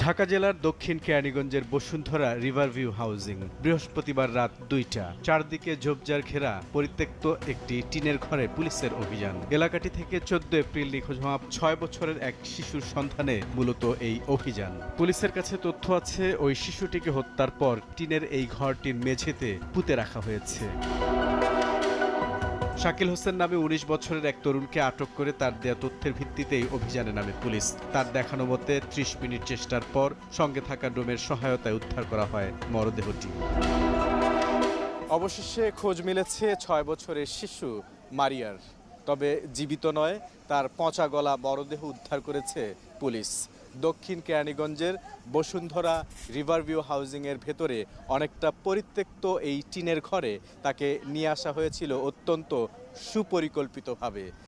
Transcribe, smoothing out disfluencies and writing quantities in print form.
ঢাকা জেলার দক্ষিণ কেরানীগঞ্জের বসুন্ধরা রিভারভিউ হাউজিং। বৃহস্পতিবার রাত ২টা। চারদিকে ঝোপঝাড় ঘেরা পরিত্যক্ত একটি টিনের ঘরে পুলিশের অভিযান। এলাকাটি থেকে ১৪ এপ্রিল নিখোঁজ হওয়া ৬ বছরের এক শিশুর সন্ধানে মূলত এই অভিযান। পুলিশের কাছে তথ্য আছে, ওই শিশুটিকে হত্যার পর টিনের এই ঘরটির মেঝেতে পুঁতে রাখা হয়েছে। শাকিল হোসেন নামে ১৯ বছরের এক তরুণকে আটক করে তার দেয়া তথ্যের ভিত্তিতেই অভিযানে নামে পুলিশ। তার দেখানো মতে ৩০ মিনিট চেষ্টার পর সঙ্গে থাকা ড্রোনের সহায়তায় উদ্ধার করা হয় মরদেহটি। অবশেষে খোঁজ মিলেছে ৬ বছরের শিশু মারিয়ার। তবে জীবিত নয়, তার পচা গলা মরদেহ উদ্ধার করেছে পুলিশ। দক্ষিণ কেরানীগঞ্জের বসুন্ধরা রিভারভিউ হাউজিংয়ের ভেতরে অনেকটা পরিত্যক্ত এই টিনের ঘরে তাকে নিয়ে আসা হয়েছিল অত্যন্ত সুপরিকল্পিতভাবে।